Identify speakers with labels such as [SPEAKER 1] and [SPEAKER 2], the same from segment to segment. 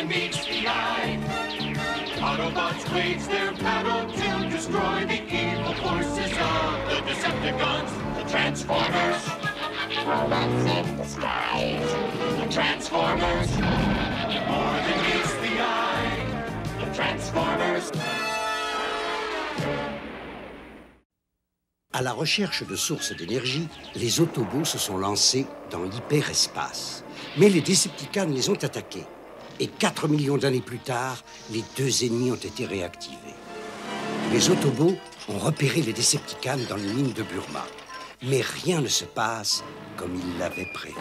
[SPEAKER 1] meets the eye. Autobots wage their battle to destroy the evil forces of the Decepticons, the Transformers. Robots in disguise. The Transformers. More than meets the eye. The Transformers.
[SPEAKER 2] À la recherche de sources d'énergie, les Autobots se sont lancés dans l'hyperespace. Mais les Decepticons les ont attaqués. Et 4 millions d'années plus tard, les deux ennemis ont été réactivés. Les Autobots ont repéré les Decepticons dans les mines de Burma. Mais rien ne se passe comme ils l'avaient prévu.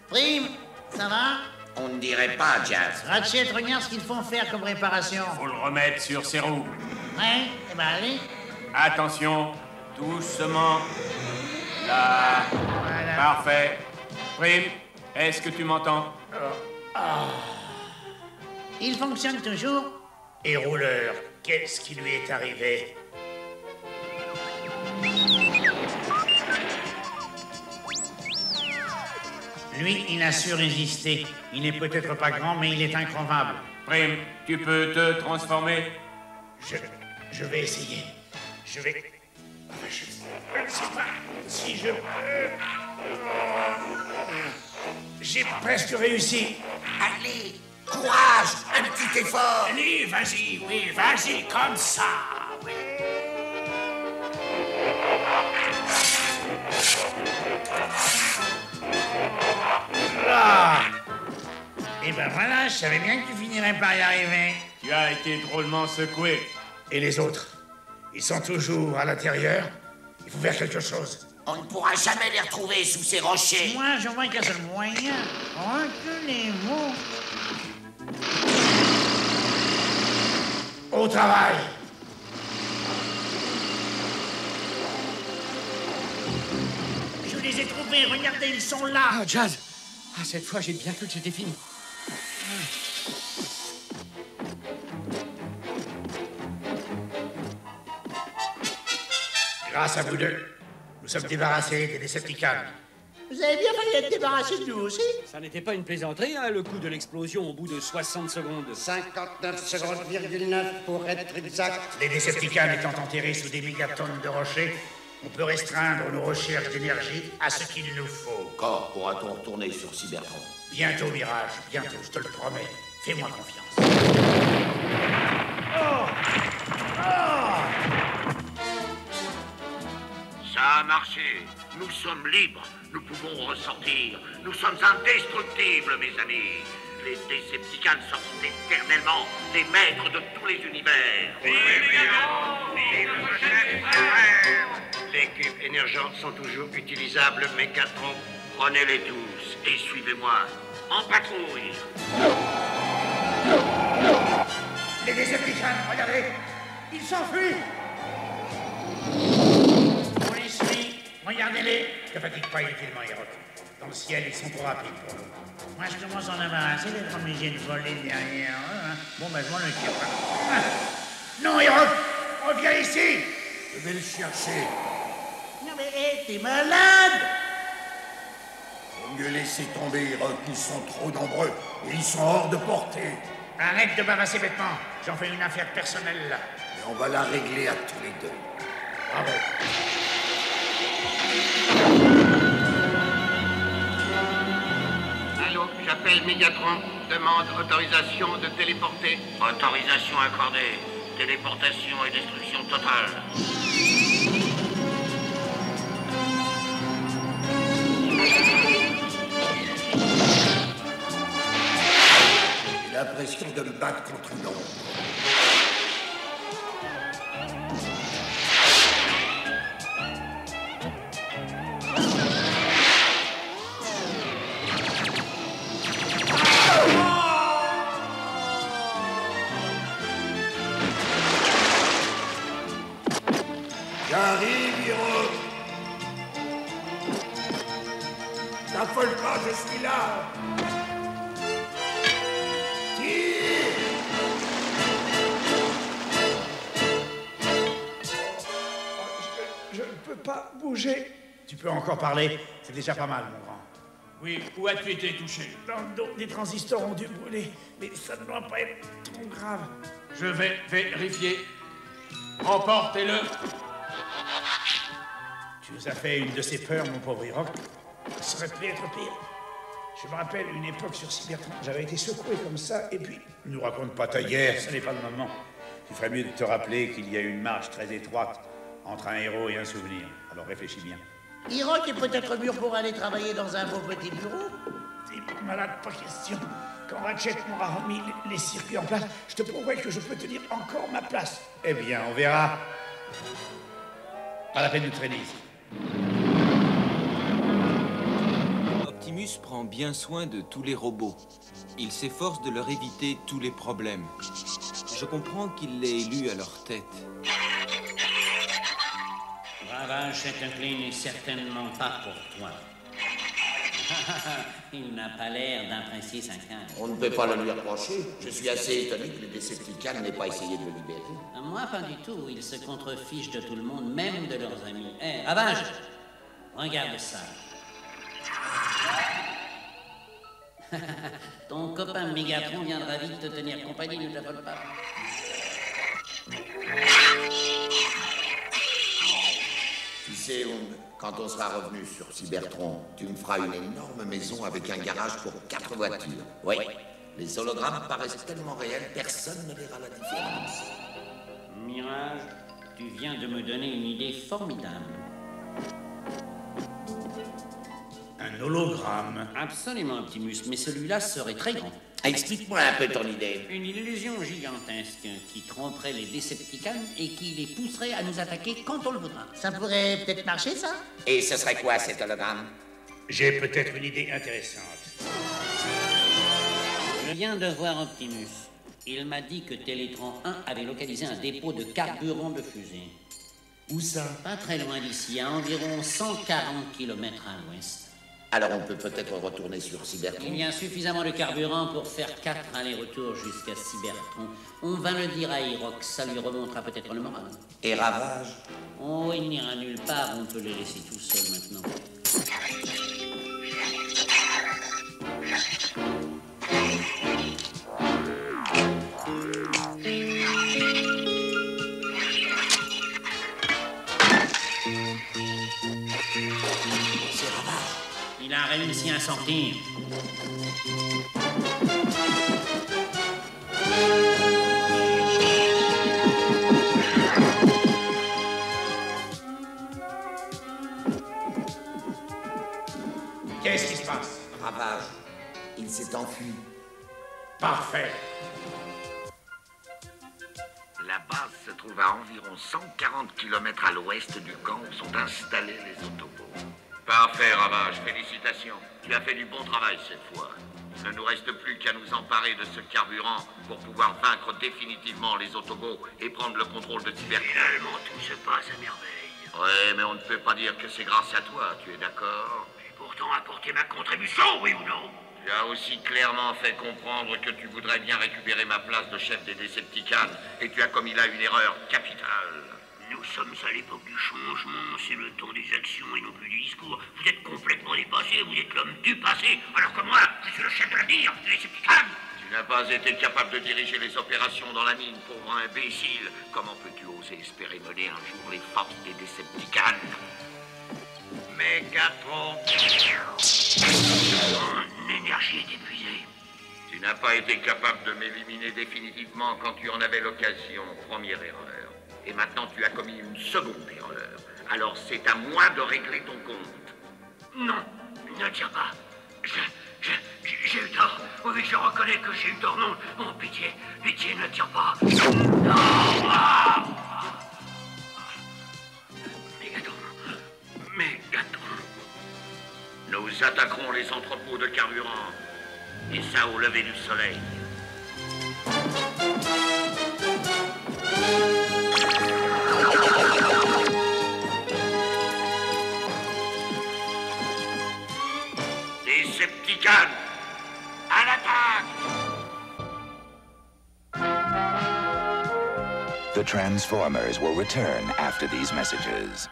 [SPEAKER 3] Prime, ça va?
[SPEAKER 4] On ne dirait pas, Jazz.
[SPEAKER 3] Ratchet, regarde ce qu'ils font faire comme réparation.
[SPEAKER 5] Faut le remettre sur ses roues.
[SPEAKER 3] Ouais, eh ben allez.
[SPEAKER 5] Attention, doucement. Là.
[SPEAKER 3] Voilà.
[SPEAKER 5] Parfait. Prime, est-ce que tu m'entends?
[SPEAKER 3] Il fonctionne toujours?
[SPEAKER 6] Et Rouleur, qu'est-ce qui lui est arrivé?
[SPEAKER 3] Lui, il a su résister. Il n'est peut-être pas grand, mais il est incroyable.
[SPEAKER 5] Prime, tu peux te transformer?
[SPEAKER 6] Je vais essayer. Je vais... Je ne sais pas si je... J'ai presque réussi.
[SPEAKER 4] Allez, courage, un petit effort.
[SPEAKER 6] Allez, vas-y, oui, vas-y, comme ça, oui.
[SPEAKER 3] Ah! Et ben voilà, je savais bien que tu finirais par y arriver.
[SPEAKER 5] Tu as été drôlement secoué.
[SPEAKER 6] Et les autres? Ils sont toujours à l'intérieur? Il faut faire quelque chose.
[SPEAKER 4] On ne pourra jamais les retrouver sous ces rochers.
[SPEAKER 3] Moi, je vois qu'un seul moyen. Reculez-vous.
[SPEAKER 6] Au travail!
[SPEAKER 3] Je les ai trouvés, regardez, ils sont là.
[SPEAKER 7] Ah, Jazz! Ah, cette fois, j'ai bien cru que c'était fini.
[SPEAKER 6] Grâce à vous deux, nous sommes débarrassés des Decepticons.
[SPEAKER 3] Vous avez bien failli être débarrassé de nous aussi.
[SPEAKER 7] Ça n'était pas une plaisanterie, hein, le coup de l'explosion au bout de 60 secondes.
[SPEAKER 2] 59 secondes,9 pour être exact.
[SPEAKER 6] Les Decepticons étant enterrés sous des mégatonnes de rochers, on peut restreindre nos recherches d'énergie à ce qu'il nous faut.
[SPEAKER 4] Quand pourra-t-on retourner sur Cybertron?
[SPEAKER 6] Bientôt, Mirage, bientôt, je te le promets. Fais-moi confiance.
[SPEAKER 8] Ça a marché. Nous sommes libres. Nous pouvons ressortir. Nous sommes indestructibles, mes amis. Les Decepticons seront éternellement les maîtres de tous les univers. L'équipe énergente sont toujours utilisables, Mégatron. Prenez-les tous et suivez-moi. En patrouille.
[SPEAKER 6] Les Decepticons, regardez, ils s'enfuient.
[SPEAKER 3] On les suit, regardez-les.
[SPEAKER 6] Ne fatigue pas inutilement, Hirok. Dans le ciel, ils sont trop rapides pour nous.
[SPEAKER 3] Moi, je commence à en avoir assez d'être obligé de voler derrière eux. Hein. Bon, ben, je m'en occupe.
[SPEAKER 6] Ah. Non, Hirok, reviens ici.
[SPEAKER 4] Je vais le chercher.
[SPEAKER 3] Non, mais hé, t'es malade.
[SPEAKER 4] Faut mieux laisser tomber, Hirok. Ils sont trop nombreux et ils sont hors de portée.
[SPEAKER 6] Arrête de bavasser bêtement. J'en fais une affaire personnelle, là.
[SPEAKER 4] Et on va la régler à tous les deux.
[SPEAKER 6] Bravo.
[SPEAKER 8] Allô, j'appelle Mégatron. Demande autorisation de téléporter. Autorisation accordée. Téléportation et destruction totale.
[SPEAKER 4] J'ai l'impression de me battre contre une ombre. J'arrive, Hirok. T'affole pas, je suis là. Tire.
[SPEAKER 6] peux pas bouger. Tu peux encore parler, c'est déjà pas mal, mon grand.
[SPEAKER 5] Oui, où as-tu été touché?
[SPEAKER 6] Dans le dos, des transistors ont dû brûler, mais ça ne doit pas être trop grave.
[SPEAKER 5] Je vais vérifier. Emportez-le.
[SPEAKER 6] Tu nous as fait une de ces peurs, mon pauvre Hiroc. Ça aurait pu être pire. Je me rappelle une époque sur Cybertron, j'avais été secoué comme ça, et puis... Ne nous raconte pas ta guerre, ce n'est pas le moment. Il ferait mieux de te rappeler qu'il y a une marge très étroite entre un héros et un souvenir. Alors réfléchis bien.
[SPEAKER 9] Hiroc est peut-être mûr pour aller travailler dans un beau petit bureau.
[SPEAKER 6] T'es malade, pas question. Quand Ratchet m'aura remis les circuits en place, je te prouverai que je peux tenir encore ma place. Eh bien, on verra. Pas la peine de traîner ici.
[SPEAKER 10] Optimus prend bien soin de tous les robots. Il s'efforce de leur éviter tous les problèmes. Je comprends qu'il l'ait élu à leur tête.
[SPEAKER 3] Ravage, cet inclin n'est certainement pas pour toi. Il n'a pas l'air d'apprécier sa canne.
[SPEAKER 8] On ne peut pas le lui reprocher. Je suis assez étonné que les Decepticons n'aient pas essayé de le libérer.
[SPEAKER 3] Moi, pas du tout. Ils se contrefichent de tout le monde, même de leurs amis. Hé, Ravage, regarde ça. Ton copain Megatron viendra vite te tenir compagnie, ne t'affole pas.
[SPEAKER 8] Tu sais, quand on sera revenu sur Cybertron, tu me feras une énorme maison avec un garage pour 4 voitures. Oui, les hologrammes paraissent tellement réels, personne ne verra la différence.
[SPEAKER 3] Mirage, tu viens de me donner une idée formidable.
[SPEAKER 6] Un hologramme.
[SPEAKER 3] Absolument, Optimus, mais celui-là serait très grand.
[SPEAKER 8] Explique-moi un peu ton idée.
[SPEAKER 3] Une illusion gigantesque qui tromperait les Decepticons et qui les pousserait à nous attaquer quand on le voudra.
[SPEAKER 9] Ça pourrait peut-être marcher, ça?
[SPEAKER 8] Et ce serait quoi cet hologramme?
[SPEAKER 6] J'ai peut-être une idée intéressante.
[SPEAKER 3] Je viens de voir Optimus. Il m'a dit que Télétron 1 avait localisé un dépôt de carburant de fusée.
[SPEAKER 8] Où ça?
[SPEAKER 3] Pas très loin d'ici, à environ 140 km à l'ouest.
[SPEAKER 8] Alors on peut peut-être retourner sur Cybertron.
[SPEAKER 3] Il y a suffisamment de carburant pour faire 4 allers-retours jusqu'à Cybertron. On va le dire à Hiroc, ça lui remontera peut-être le moral.
[SPEAKER 8] Et Ravage?
[SPEAKER 3] Oh, il n'ira nulle part, on peut le laisser tout seul maintenant. Il a réussi à sortir.
[SPEAKER 6] Qu'est-ce qui se passe?
[SPEAKER 8] Ravage, il s'est enfui.
[SPEAKER 6] Parfait.
[SPEAKER 8] La base se trouve à environ 140 km à l'ouest du camp où sont installés les Autobots. Parfait, Ravage, félicitations. Tu as fait du bon travail cette fois. Il ne nous reste plus qu'à nous emparer de ce carburant pour pouvoir vaincre définitivement les Autobots et prendre le contrôle de Cybertron.
[SPEAKER 11] Finalement, tout se passe à merveille.
[SPEAKER 8] Ouais, mais on ne peut pas dire que c'est grâce à toi, tu es d'accord?
[SPEAKER 11] J'ai pourtant apporté ma contribution, oui ou non?
[SPEAKER 8] Tu as aussi clairement fait comprendre que tu voudrais bien récupérer ma place de chef des Decepticons et tu as commis là une erreur capitale.
[SPEAKER 11] Nous sommes à l'époque du changement, c'est le temps des actions et non plus du discours. Vous êtes complètement dépassé, vous êtes l'homme du passé, alors que moi, je suis le chef de l'avenir, des Decepticons.
[SPEAKER 8] Tu n'as pas été capable de diriger les opérations dans la mine, pauvre imbécile. Comment peux-tu oser espérer mener un jour les forces des Decepticons? Mégatron.
[SPEAKER 11] Mon énergie est épuisée.
[SPEAKER 8] Tu n'as pas été capable de m'éliminer définitivement quand tu en avais l'occasion. Première erreur. Et maintenant, tu as commis une seconde erreur. Alors, c'est à moi de régler ton compte.
[SPEAKER 11] Non, ne tire pas. J'ai eu tort. Oui, je reconnais que j'ai eu tort. Non, oh, pitié, pitié, ne tire pas. Non. Mégatron.
[SPEAKER 8] Nous attaquerons les entrepôts de carburant. Et ça au lever du soleil. Decepticons, à l'attaque!
[SPEAKER 12] The Transformers will return after these messages.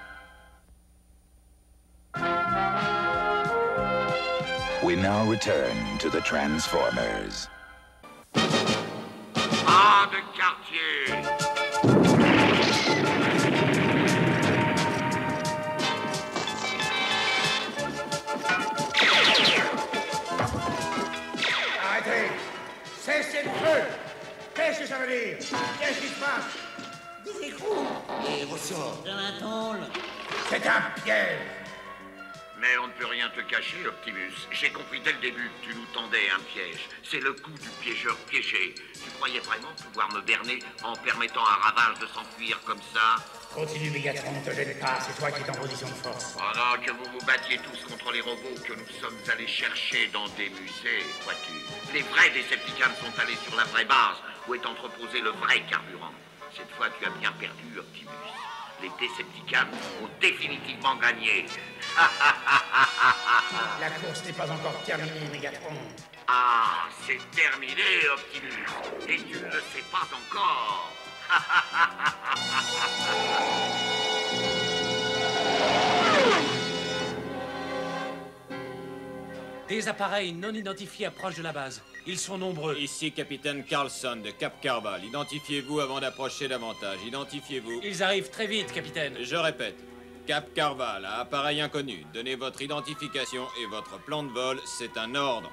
[SPEAKER 12] We now return to the Transformers.
[SPEAKER 8] Pas de quartier.
[SPEAKER 6] Arrêtez! Cessez le feu! Qu'est-ce que ça veut dire? Qu'est-ce qui se passe?
[SPEAKER 9] Des écrous et ressorts.
[SPEAKER 3] Dans la tôle.
[SPEAKER 6] C'est un piège!
[SPEAKER 8] Mais on ne peut rien te cacher, Optimus. J'ai compris dès le début que tu nous tendais un piège. C'est le coup du piégeur piégé. Tu croyais vraiment pouvoir me berner en permettant à Ravage de s'enfuir comme ça?
[SPEAKER 6] Continue, Megatron, ne te gêne pas, c'est toi qui es en position de force.
[SPEAKER 8] Pendant que vous vous battiez tous contre les robots que nous sommes allés chercher dans des musées, vois-tu, les vrais Decepticons sont allés sur la vraie base, où est entreposé le vrai carburant. Cette fois, tu as bien perdu, Optimus. Les Decepticons ont définitivement gagné.
[SPEAKER 6] La course n'est pas encore terminée, Megatron.
[SPEAKER 8] Ah, c'est terminé, Optimus. Et tu ne le sais pas encore.
[SPEAKER 7] Des appareils non identifiés approchent de la base. Ils sont nombreux.
[SPEAKER 10] Ici, capitaine Carlson de Cap Carval. Identifiez-vous avant d'approcher davantage. Identifiez-vous.
[SPEAKER 7] Ils arrivent très vite, capitaine.
[SPEAKER 10] Je répète. Cap Carval, à appareil inconnu. Donnez votre identification et votre plan de vol. C'est un ordre.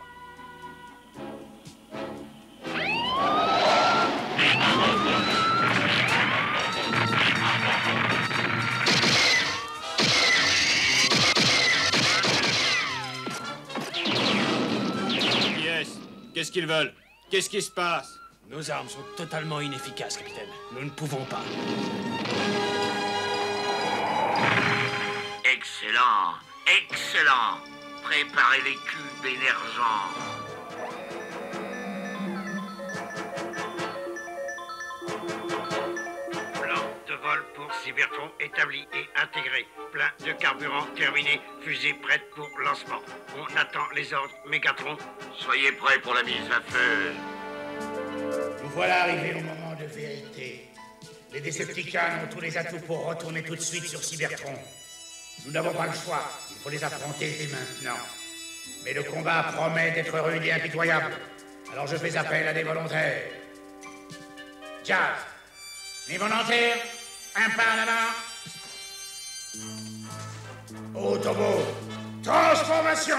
[SPEAKER 10] Qu'est-ce qu'ils veulent? Qu'est-ce qui se passe?
[SPEAKER 7] Nos armes sont totalement inefficaces, capitaine. Nous ne pouvons pas.
[SPEAKER 8] Excellent, excellent. Préparez les cubes émergents.
[SPEAKER 13] Plan de vol pour Cybertron établi et intégré. Plein de carburant terminé. Fusée prête pour lancement. On attend les ordres, Mégatron.
[SPEAKER 8] Soyez prêts pour la mise à feu.
[SPEAKER 6] Nous voilà arrivés au moment de vérité. Les Decepticons ont tous les atouts pour retourner tout de suite sur Cybertron. Nous n'avons pas le choix. Il faut les affronter dès maintenant. Mais le combat promet d'être rude et impitoyable. Alors je fais appel à des volontaires. Jazz, mes volontaires, un pas en avant. Autobot, transformation.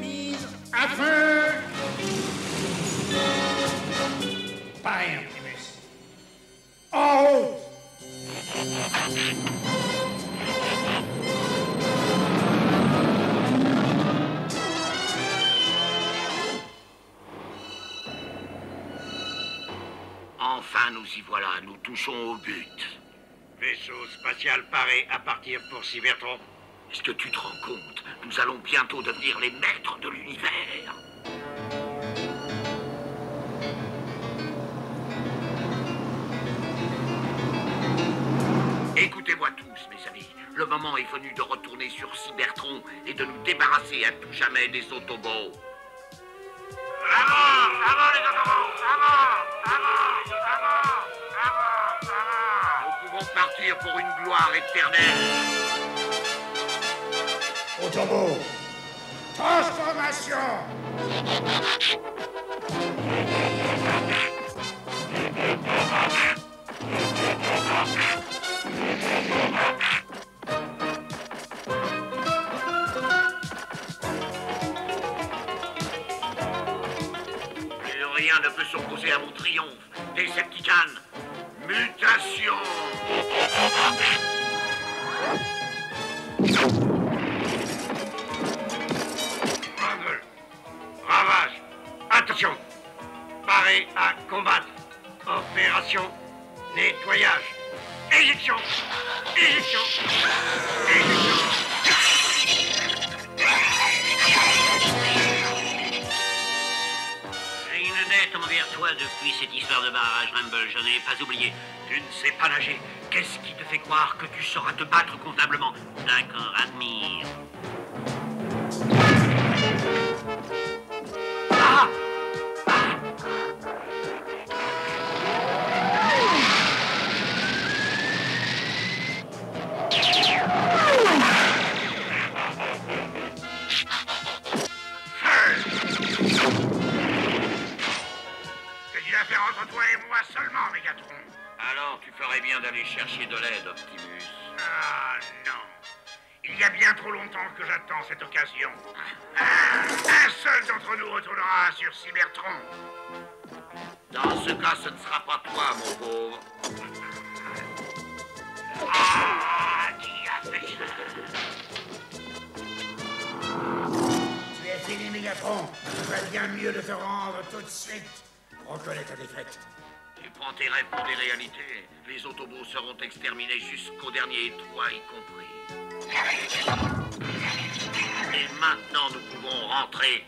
[SPEAKER 6] Mise à feu. Pas rien, Optimus. En route.
[SPEAKER 8] Enfin, nous y voilà, nous touchons au but.
[SPEAKER 13] Vaisseau spatial paré à partir pour Cybertron.
[SPEAKER 8] Est-ce que tu te rends compte? Nous allons bientôt devenir les maîtres de l'univers. Écoutez-moi tous, mes amis. Le moment est venu de retourner sur Cybertron et de nous débarrasser à tout jamais des Autobots. Avant les Autobots! Nous pouvons partir pour une gloire éternelle.
[SPEAKER 6] Autobot, transformation.
[SPEAKER 8] Plus rien ne peut s'opposer à mon triomphe. Decepticons, mutation.
[SPEAKER 13] Rumble, Ravage, attention. Paré à combattre. Opération nettoyage. Éjection. Éjection. Éjection.
[SPEAKER 3] J'ai une dette envers toi depuis cette histoire de barrage, Rumble. Je n'ai pas oublié.
[SPEAKER 13] Tu ne sais pas nager. Qu'est-ce qui te fait croire que tu sauras te battre convenablement?
[SPEAKER 3] D'accord, admire.
[SPEAKER 13] Ah! moi seulement, Mégatron.
[SPEAKER 8] Alors, tu ferais bien d'aller chercher de l'aide, Optimus.
[SPEAKER 13] Ah, non. Il y a bien trop longtemps que j'attends cette occasion. Un seul d'entre nous retournera sur Cybertron.
[SPEAKER 8] Dans ce cas, ce ne sera pas toi, mon pauvre.
[SPEAKER 13] Ah, qui a fait ça? Tu es fini, Mégatron. Il serait bien mieux de te rendre tout de suite. Reconnais ta défaite.
[SPEAKER 8] Tu prends tes rêves pour des réalités. Les Autobots seront exterminés jusqu'au dernier, toi y compris. Et maintenant, nous pouvons rentrer.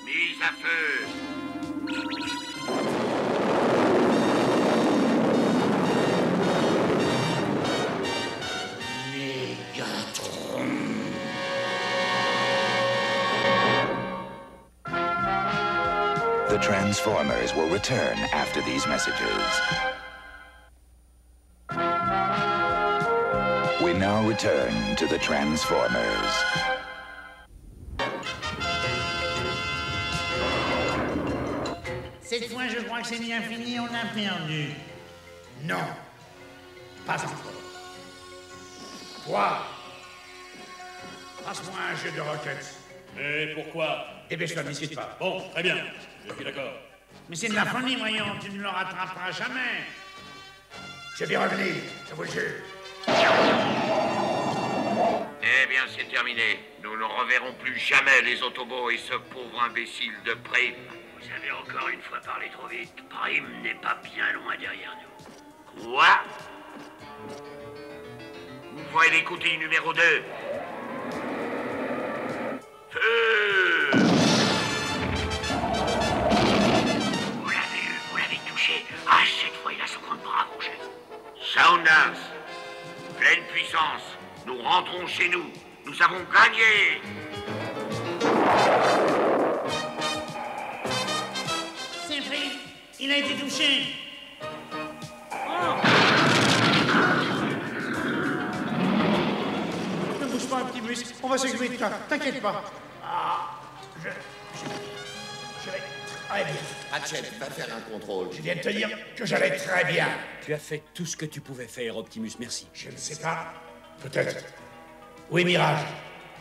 [SPEAKER 8] Mise à feu.
[SPEAKER 12] The Transformers will return after these messages. We now return to the Transformers.
[SPEAKER 9] Cette fois, je crois que c'est bien fini, on a perdu.
[SPEAKER 13] Non. Pas encore. Toi, passe-moi un jeu de roquettes.
[SPEAKER 7] Mais pourquoi?
[SPEAKER 13] Dépêche-toi, ne discute pas.
[SPEAKER 7] Bon, très bien. Je suis d'accord.
[SPEAKER 9] Mais c'est de la folie, voyons, tu ne le rattraperas jamais.
[SPEAKER 13] Je vais revenir, je vous le jure.
[SPEAKER 8] Eh bien, c'est terminé. Nous ne reverrons plus jamais les Autobots et ce pauvre imbécile de Prime.
[SPEAKER 11] Vous avez encore une fois parlé trop vite. Prime n'est pas bien loin derrière nous.
[SPEAKER 8] Quoi? Vous voyez l'écouter numéro 2. Feu!
[SPEAKER 11] Vous l'avez eu, vous l'avez touché. Ah, cette fois, il a son compte bras, mon chef.
[SPEAKER 8] Soundance, pleine puissance. Nous rentrons chez nous. Nous avons gagné.
[SPEAKER 9] C'est vrai, il a été touché.
[SPEAKER 6] Ne bouge pas, Optimus. On va s'occuper de toi. T'inquiète pas.
[SPEAKER 13] Ah, je vais très bien.
[SPEAKER 14] Ratchet, va faire un contrôle.
[SPEAKER 13] Je viens de te dire que j'allais très bien.
[SPEAKER 7] Tu as fait tout ce que tu pouvais faire, Optimus, merci.
[SPEAKER 13] Je ne sais pas. Peut-être. Oui, Mirage.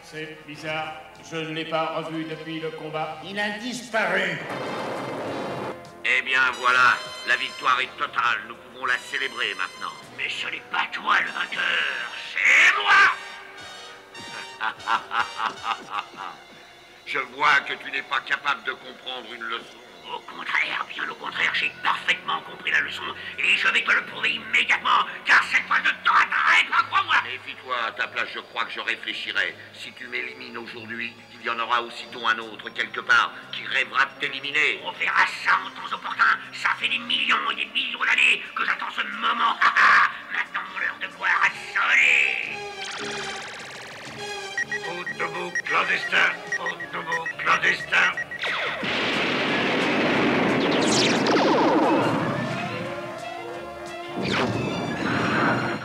[SPEAKER 5] C'est bizarre. Je ne l'ai pas revu depuis le combat.
[SPEAKER 9] Il a disparu.
[SPEAKER 8] Eh bien, voilà. La victoire est totale. Nous pouvons la célébrer maintenant.
[SPEAKER 11] Mais ce n'est pas toi le vainqueur, c'est moi!
[SPEAKER 8] Je vois que tu n'es pas capable de comprendre une leçon.
[SPEAKER 11] Au contraire, bien au contraire, j'ai parfaitement compris la leçon. Et je vais te le prouver immédiatement, car cette fois je te raterai, crois-moi!
[SPEAKER 8] Méfie-toi, à ta place, je crois que je réfléchirai. Si tu m'élimines aujourd'hui, il y en aura aussitôt un autre, quelque part, qui rêvera de t'éliminer.
[SPEAKER 11] On verra ça en temps opportun. Ça fait des millions et des millions d'années que j'attends ce moment. Maintenant, l'heure de gloire a sonné.
[SPEAKER 13] Autobot clandestin, Autobot clandestin.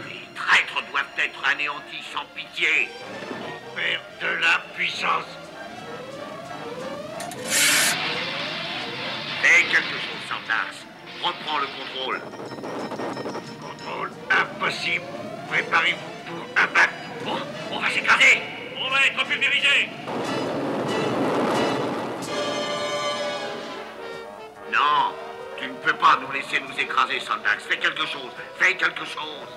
[SPEAKER 8] Les traîtres doivent être anéantis sans pitié.
[SPEAKER 13] Père de la puissance.
[SPEAKER 8] Fais quelque chose, Santas. Reprends le contrôle.
[SPEAKER 13] Contrôle impossible. Préparez-vous pour un bac.
[SPEAKER 11] Bon, on va s'écraser.
[SPEAKER 5] On va être pulvérisé.
[SPEAKER 8] Non, tu ne peux pas nous laisser nous écraser, Santax. Fais quelque chose. Fais quelque chose.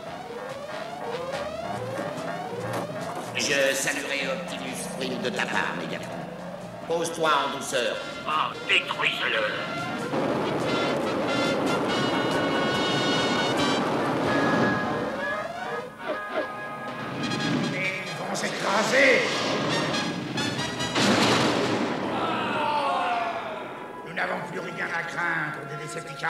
[SPEAKER 14] Je saluerai Optimus Prime de ta part, Mégatron. Pose-toi en douceur.
[SPEAKER 11] Oh, détruisez-le.
[SPEAKER 13] Ils vont s'écraser. Nous n'avons plus rien à craindre des Decepticons.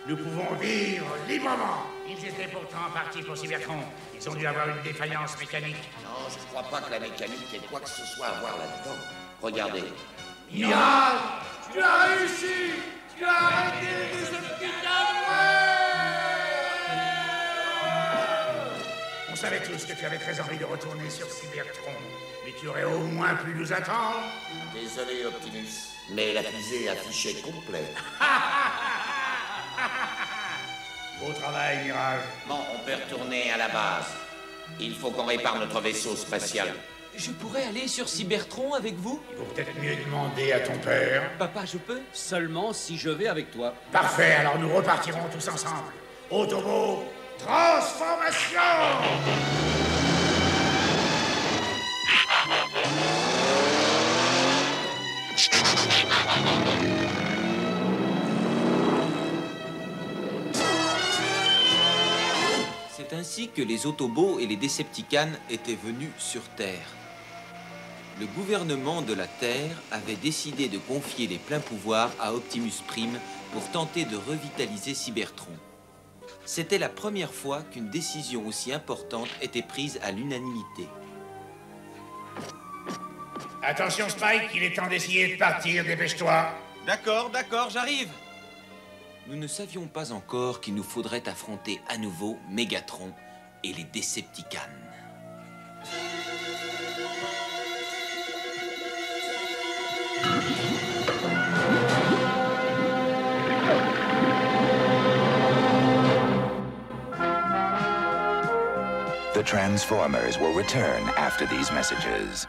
[SPEAKER 13] Nous pouvons vivre librement.
[SPEAKER 9] Ils étaient pourtant partis pour Cybertron. Ils ont dû avoir une défaillance mécanique.
[SPEAKER 14] Non, je ne crois pas que la mécanique ait quoi que ce soit à voir là-dedans. Regardez.
[SPEAKER 6] Mirage, tu as réussi! Tu as arrêté les Decepticons! On savait tous que tu avais très envie de retourner sur Cybertron, mais tu aurais au moins pu nous attendre.
[SPEAKER 14] Désolé, Optimus, mais la fusée affichait complet.
[SPEAKER 6] Beau travail, Mirage.
[SPEAKER 14] Bon, on peut retourner à la base. Il faut qu'on répare notre vaisseau spatial.
[SPEAKER 10] Je pourrais aller sur Cybertron avec vous?
[SPEAKER 6] Il vaut peut-être mieux demander à ton père.
[SPEAKER 10] Papa, je peux?
[SPEAKER 7] Seulement si je vais avec toi.
[SPEAKER 6] Parfait, alors nous repartirons tous ensemble. Autobot, transformation!
[SPEAKER 10] C'est ainsi que les Autobots et les Decepticons étaient venus sur Terre. Le gouvernement de la Terre avait décidé de confier les pleins pouvoirs à Optimus Prime pour tenter de revitaliser Cybertron. C'était la première fois qu'une décision aussi importante était prise à l'unanimité.
[SPEAKER 6] Attention, Spike, il est temps d'essayer de partir, dépêche-toi.
[SPEAKER 10] D'accord, j'arrive. Nous ne savions pas encore qu'il nous faudrait affronter à nouveau Megatron et les Decepticons.
[SPEAKER 12] The Transformers will return after these messages.